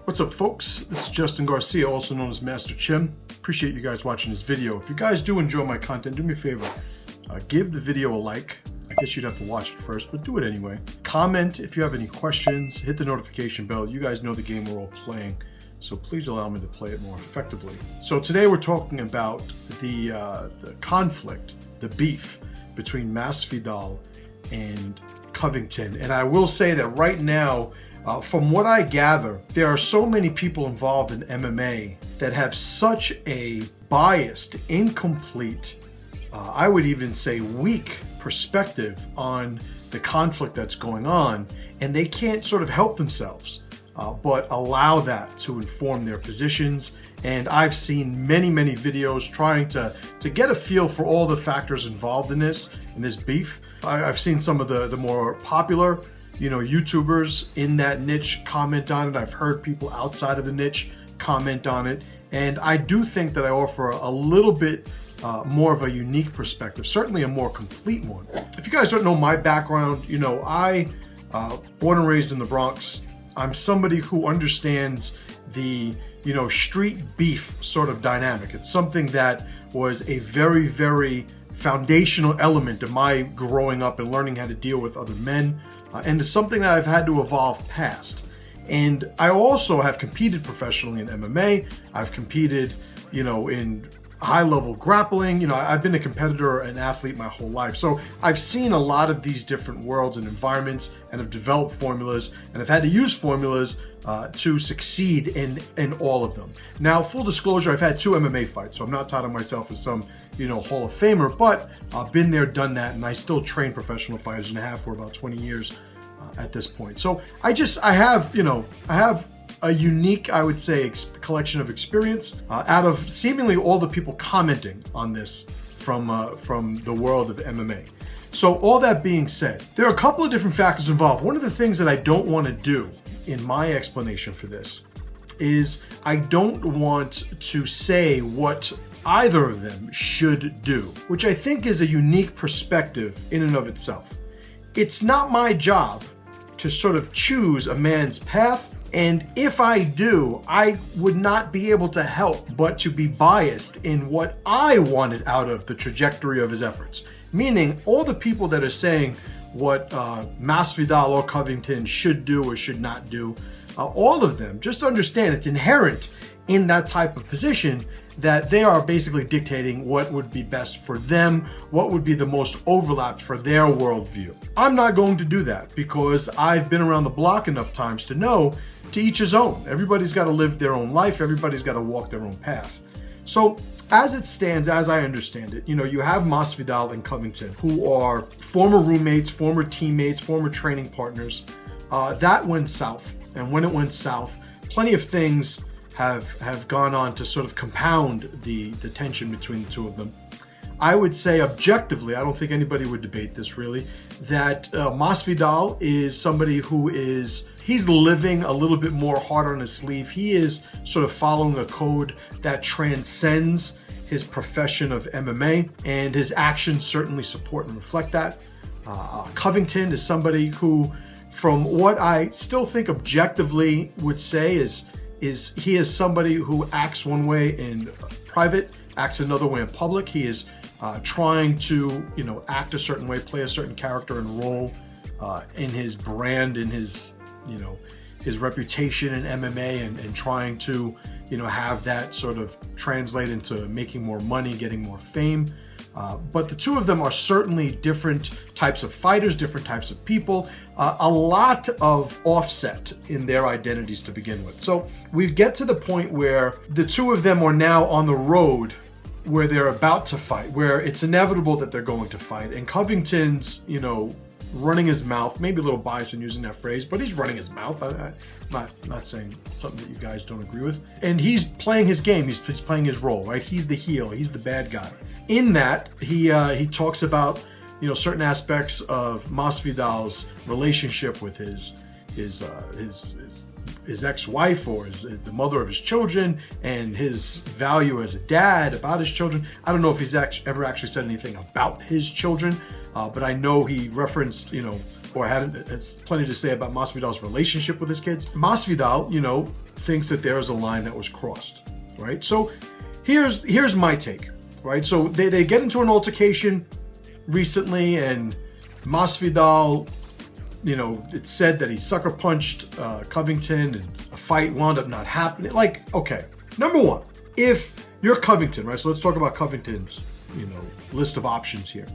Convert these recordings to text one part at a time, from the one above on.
What's up, folks? This is Justin Garcia, also known as Master Chim. Appreciate you guys watching this video. If you guys do enjoy my content, do me a favor. Give the video a like. I guess you'd have to watch it first, but do it anyway. Comment if you have any questions. Hit the notification bell. You guys know the game we're all playing, so please allow me to play it more effectively. So today we're talking about the conflict, the beef between Masvidal and Covington. And I will say that right now, from what I gather, there are so many people involved in MMA that have such a biased, incomplete, I would even say weak perspective on the conflict that's going on, and they can't sort of help themselves but allow that to inform their positions. And I've seen many videos trying to get a feel for all the factors involved in this beef. I've seen some of the more popular YouTubers in that niche comment on it. I've heard people outside of the niche comment on it, and I do think that I offer a little bit more of a unique perspective, certainly a more complete one. If you guys don't know my background, I born and raised in the Bronx. I'm somebody who understands the street beef sort of dynamic. It's something that was a very foundational element of my growing up and learning how to deal with other men. And it's something that I've had to evolve past. And I also have competed professionally in MMA. I've competed, in high-level grappling. I've been a competitor and athlete my whole life. So I've seen a lot of these different worlds and environments, and have developed formulas, and I've had to use formulas to succeed in all of them. Now, full disclosure, I've had 2 MMA fights, so I'm not touting myself as some Hall of Famer, but I've been there, done that, and I still train professional fighters and have for about 20 years at this point. So I have a unique, I would say, collection of experience out of seemingly all the people commenting on this from the world of MMA. So all that being said, there are a couple of different factors involved. One of the things that I don't want to do in my explanation for this is I don't want to say what either of them should do, which I think is a unique perspective in and of itself. It's not my job to sort of choose a man's path, and if I do, I would not be able to help but to be biased in what I wanted out of the trajectory of his efforts. Meaning, all the people that are saying what Masvidal or Covington should do or should not do, all of them, just understand it's inherent in that type of position that they are basically dictating what would be best for them, what would be the most overlapped for their worldview. I'm not going to do that because I've been around the block enough times to know to each his own. Everybody's got to live their own life. Everybody's got to walk their own path. So as it stands, as I understand it, you have Masvidal and Covington, who are former roommates, former teammates, former training partners. That went south. And when it went south, plenty of things have gone on to sort of compound the tension between the two of them. I would say objectively, I don't think anybody would debate this really, that Masvidal is somebody who he's living a little bit more hard on his sleeve. He is sort of following a code that transcends his profession of MMA, and his actions certainly support and reflect that. Covington is somebody who, from what I still think objectively would say is he is somebody who acts one way in private, acts another way in public. He is trying to, act a certain way, play a certain character and role in his brand, in his, his reputation in MMA, and trying to, have that sort of translate into making more money, getting more fame. But the two of them are certainly different types of fighters, different types of people, a lot of offset in their identities to begin with. So we get to the point where the two of them are now on the road where they're about to fight, where it's inevitable that they're going to fight. And Covington's, running his mouth, maybe a little biased in using that phrase, but he's running his mouth. I'm not saying something that you guys don't agree with. And he's playing his game. He's playing his role, right? He's the heel. He's the bad guy. In that, he talks about, certain aspects of Masvidal's relationship with his ex-wife, or the mother of his children, and his value as a dad, about his children. I don't know if he's ever actually said anything about his children, but I know he referenced, or has plenty to say about Masvidal's relationship with his kids. Masvidal, thinks that there is a line that was crossed, right? So here's my take, right? So they get into an altercation recently, and Masvidal, it's said that he sucker punched Covington, and a fight wound up not happening. Like, okay, number one, if you're Covington, right? So let's talk about Covington's, list of options here.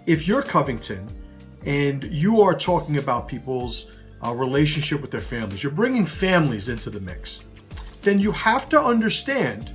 If you're Covington and you are talking about people's relationship with their families, you're bringing families into the mix, then you have to understand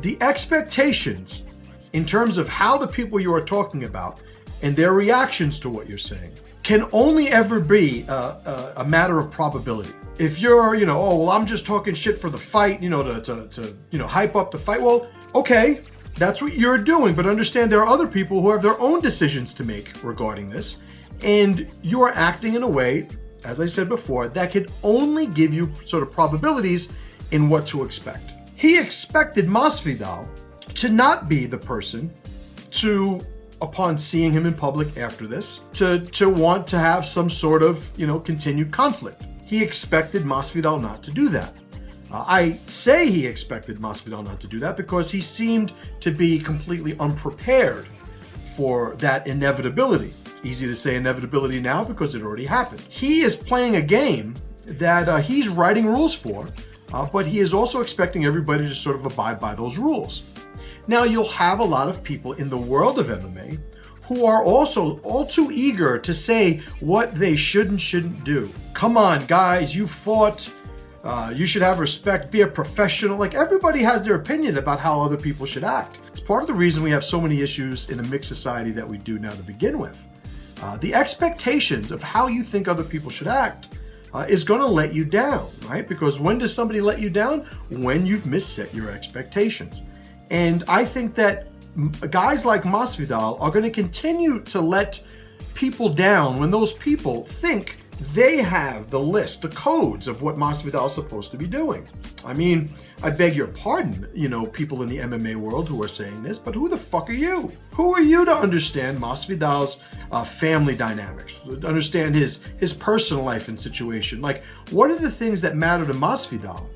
the expectations in terms of how the people you are talking about and their reactions to what you're saying can only ever be a matter of probability. If you're, oh, well, I'm just talking shit for the fight, to hype up the fight. Well, okay, that's what you're doing. But understand there are other people who have their own decisions to make regarding this. And you are acting in a way, as I said before, that can only give you sort of probabilities in what to expect. He expected Masvidal to not be the person to, upon seeing him in public after this, to want to have some sort of, continued conflict. He expected Masvidal not to do that. I say he expected Masvidal not to do that because he seemed to be completely unprepared for that inevitability. It's easy to say inevitability now because it already happened. He is playing a game that he's writing rules for, but he is also expecting everybody to sort of abide by those rules. Now, you'll have a lot of people in the world of MMA who are also all too eager to say what they should and shouldn't do. Come on, guys, you fought. You should have respect, be a professional. Like, everybody has their opinion about how other people should act. It's part of the reason we have so many issues in a mixed society that we do now to begin with. The expectations of how you think other people should act is going to let you down, right? Because when does somebody let you down? When you've misset your expectations. And I think that guys like Masvidal are going to continue to let people down when those people think they have the list, the codes of what Masvidal is supposed to be doing. I mean, I beg your pardon, people in the MMA world who are saying this, but who the fuck are you? Who are you to understand Masvidal's family dynamics, to understand his personal life and situation? Like, what are the things that matter to Masvidal?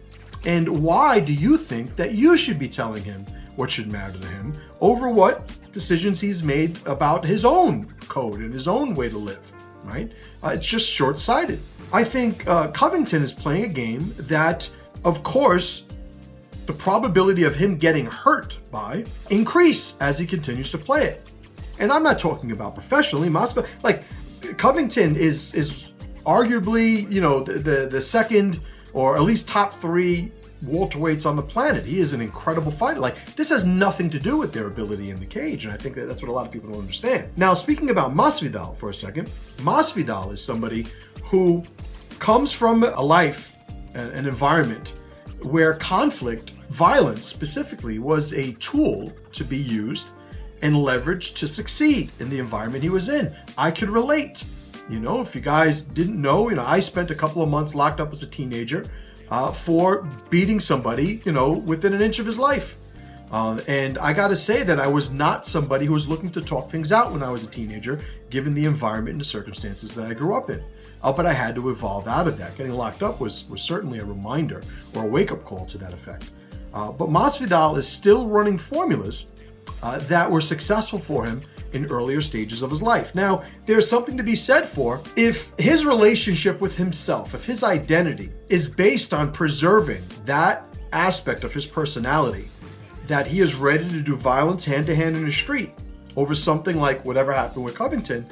And why do you think that you should be telling him what should matter to him over what decisions he's made about his own code and his own way to live, right? It's just short-sighted. I think Covington is playing a game that, of course, the probability of him getting hurt by increase as he continues to play it. And I'm not talking about professionally. Like, Covington is arguably, the second or at least top 3 welterweights on the planet. He is an incredible fighter. Like, this has nothing to do with their ability in the cage, and I think that's what a lot of people don't understand. Now, speaking about Masvidal for a second, Masvidal is somebody who comes from a life, an environment where conflict, violence specifically, was a tool to be used and leveraged to succeed in the environment he was in. I could relate. If you guys didn't know, I spent a couple of months locked up as a teenager for beating somebody, within an inch of his life. And I got to say that I was not somebody who was looking to talk things out when I was a teenager, given the environment and the circumstances that I grew up in. But I had to evolve out of that. Getting locked up was certainly a reminder or a wake-up call to that effect. But Masvidal is still running formulas that were successful for him in earlier stages of his life. Now, there's something to be said for if his relationship with himself, if his identity is based on preserving that aspect of his personality, that he is ready to do violence hand-to-hand in the street over something like whatever happened with Covington,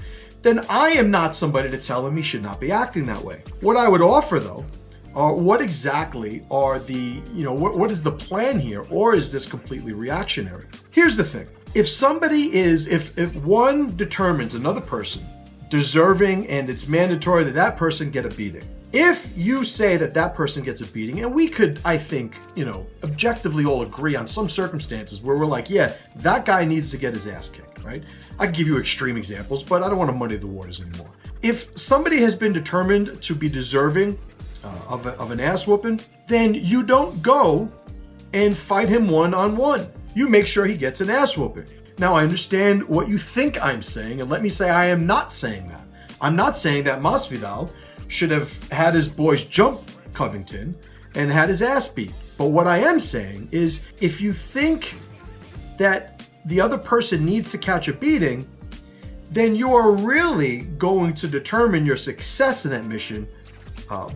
then I am not somebody to tell him he should not be acting that way. What I would offer, though, what exactly are what is the plan here, or is this completely reactionary? Here's the thing. If one determines another person deserving and it's mandatory that that person get a beating, if you say that that person gets a beating, and we could, I think, objectively all agree on some circumstances where we're like, yeah, that guy needs to get his ass kicked, right? I can give you extreme examples, but I don't want to muddy the waters anymore. If somebody has been determined to be deserving of an ass whooping, then you don't go and fight him one-on-one. You make sure he gets an ass whooping. Now, I understand what you think I'm saying, and let me say I am not saying that. I'm not saying that Masvidal should have had his boys jump Covington and had his ass beat. But what I am saying is, if you think that the other person needs to catch a beating, then you are really going to determine your success in that mission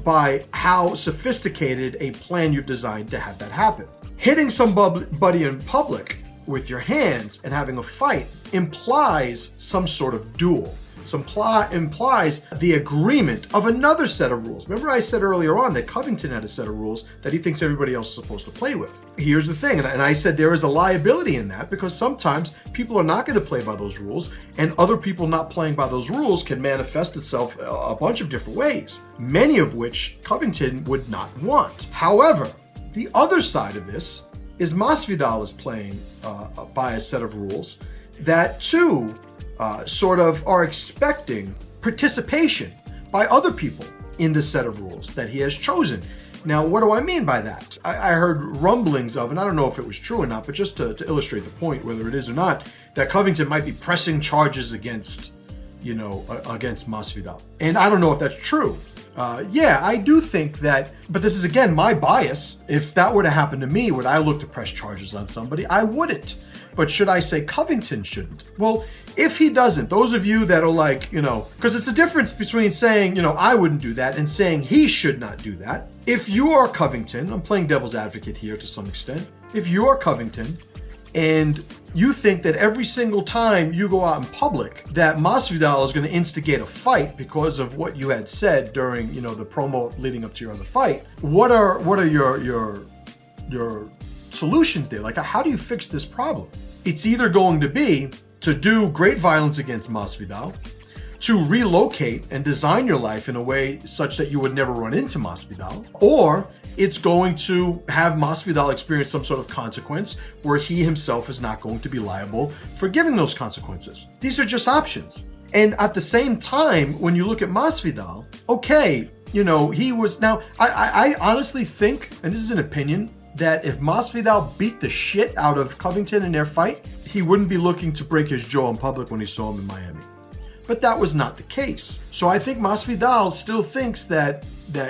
by how sophisticated a plan you've designed to have that happen. Hitting somebody in public with your hands and having a fight implies some sort of duel. Implies the agreement of another set of rules. Remember I said earlier on that Covington had a set of rules that he thinks everybody else is supposed to play with. Here's the thing, and I said there is a liability in that, because sometimes people are not going to play by those rules, and other people not playing by those rules can manifest itself a bunch of different ways, many of which Covington would not want. However, the other side of this is Masvidal is playing by a set of rules that too sort of are expecting participation by other people in the set of rules that he has chosen. Now, what do I mean by that? I heard rumblings of, and I don't know if it was true or not, but just to illustrate the point, whether it is or not, that Covington might be pressing charges against Masvidal. And I don't know if that's true. Yeah, I do think that, but this is again my bias. If that were to happen to me, would I look to press charges on somebody? I wouldn't. But should I say Covington shouldn't? Well, if he doesn't, those of you that are like, because it's a difference between saying, I wouldn't do that and saying he should not do that. If you are Covington, I'm playing devil's advocate here to some extent. If you are Covington and you think that every single time you go out in public that Masvidal is going to instigate a fight because of what you had said during, the promo leading up to your other fight, what are your solutions there? Like, how do you fix this problem? It's either going to be to do great violence against Masvidal, to relocate and design your life in a way such that you would never run into Masvidal, or it's going to have Masvidal experience some sort of consequence where he himself is not going to be liable for giving those consequences. These are just options. And at the same time, when you look at Masvidal, okay, he was, now, I honestly think, and this is an opinion, that if Masvidal beat the shit out of Covington in their fight, he wouldn't be looking to break his jaw in public when he saw him in Miami. But that was not the case. So I think Masvidal still thinks that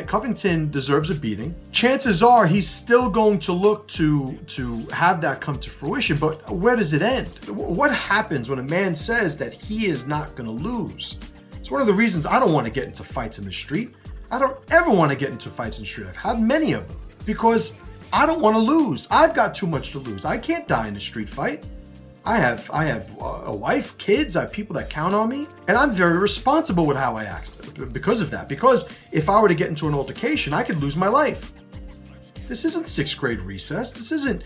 Covington deserves a beating. Chances are he's still going to look to have that come to fruition, but where does it end? What happens when a man says that he is not going to lose? It's one of the reasons I don't want to get into fights in the street. I don't ever want to get into fights in the street. I've had many of them because I don't want to lose. I've got too much to lose. I can't die in a street fight. I have a wife, kids, I have people that count on me, and I'm very responsible with how I act because of that. Because if I were to get into an altercation, I could lose my life. This isn't sixth grade recess. This isn't,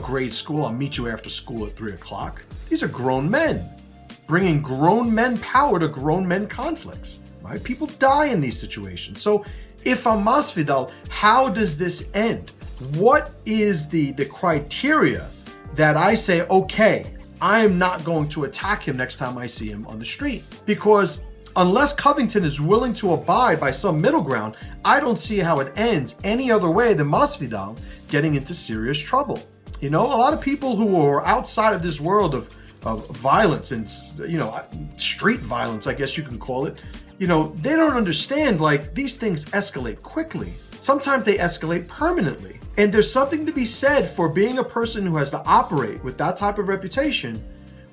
grade school. I'll meet you after school at 3 o'clock. These are grown men bringing grown men power to grown men conflicts, right? People die in these situations. So if I'm Masvidal, how does this end? What is the criteria that I say, okay, I am not going to attack him next time I see him on the street? Because unless Covington is willing to abide by some middle ground, I don't see how it ends any other way than Masvidal getting into serious trouble. A lot of people who are outside of this world of violence and, street violence, I guess you can call it, they don't understand, like, these things escalate quickly. Sometimes they escalate permanently. And there's something to be said for being a person who has to operate with that type of reputation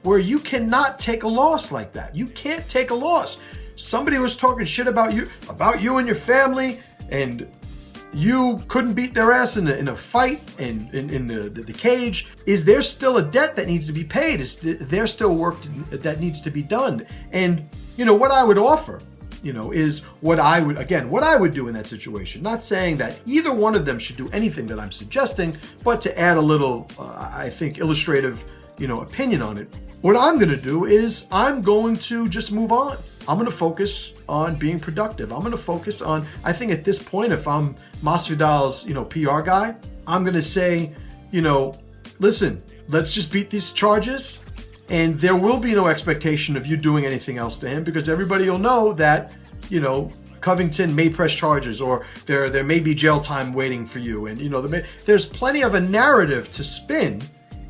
where you cannot take a loss like that. You can't take a loss. Somebody was talking shit about you and your family, and you couldn't beat their ass in a fight and in the cage. Is there still a debt that needs to be paid? Is there still work that needs to be done? And what I would offer, is what I would do in that situation. Not saying that either one of them should do anything that I'm suggesting, but to add a little, I think, illustrative, opinion on it. What I'm going to do is I'm going to just move on. I'm going to focus on being productive. I'm going to focus on, I think at this point, if I'm Masvidal's, PR guy, I'm going to say, listen, let's just beat these charges. And there will be no expectation of you doing anything else to him, because everybody will know that, Covington may press charges, or there may be jail time waiting for you. And, there's plenty of a narrative to spin,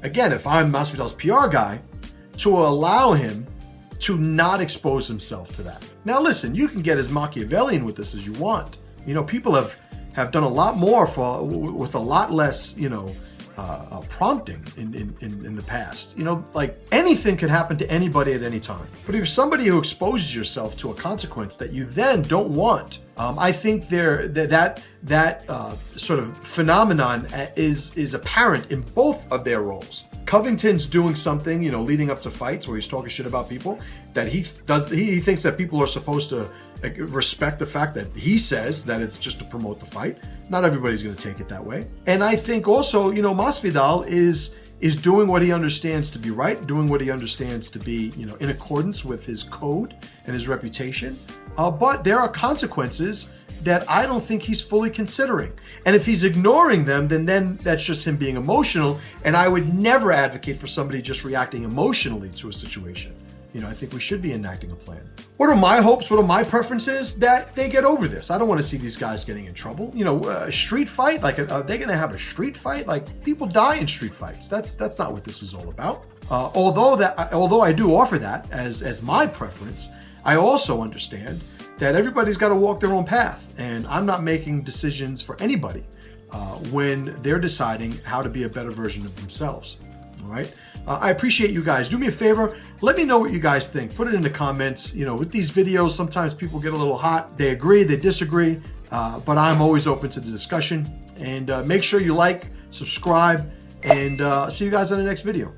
again, if I'm Masvidal's PR guy, to allow him to not expose himself to that. Now listen, you can get as Machiavellian with this as you want. You know, people have done a lot more with a lot less, you know, prompting in the past. You know, like anything can happen to anybody at any time. But if you're somebody who exposes yourself to a consequence that you then don't want, I think that sort of phenomenon is apparent in both of their roles. Covington's doing something, you know, leading up to fights where he's talking shit about people that he thinks that people are supposed to respect the fact that he says that it's just to promote the fight. Not everybody's going to take it that way. And I think also, you know, Masvidal is doing what he understands to be right, doing what he understands to be, you know, in accordance with his code and his reputation. But there are consequences that I don't think he's fully considering. And if he's ignoring them, then that's just him being emotional. And I would never advocate for somebody just reacting emotionally to a situation. You know, I think we should be enacting a plan. What are my hopes? What are my preferences? That they get over this. I don't want to see these guys getting in trouble. You know, a street fight, like, are they going to have a street fight? Like, people die in street fights. That's not what this is all about. Although I do offer that as my preference, I also understand that everybody's got to walk their own path, and I'm not making decisions for anybody when they're deciding how to be a better version of themselves. All right. I appreciate you guys. Do me a favor. Let me know what you guys think. Put it in the comments. You know, with these videos, sometimes people get a little hot. They agree, they disagree, but I'm always open to the discussion. And make sure you like, subscribe, and see you guys on the next video.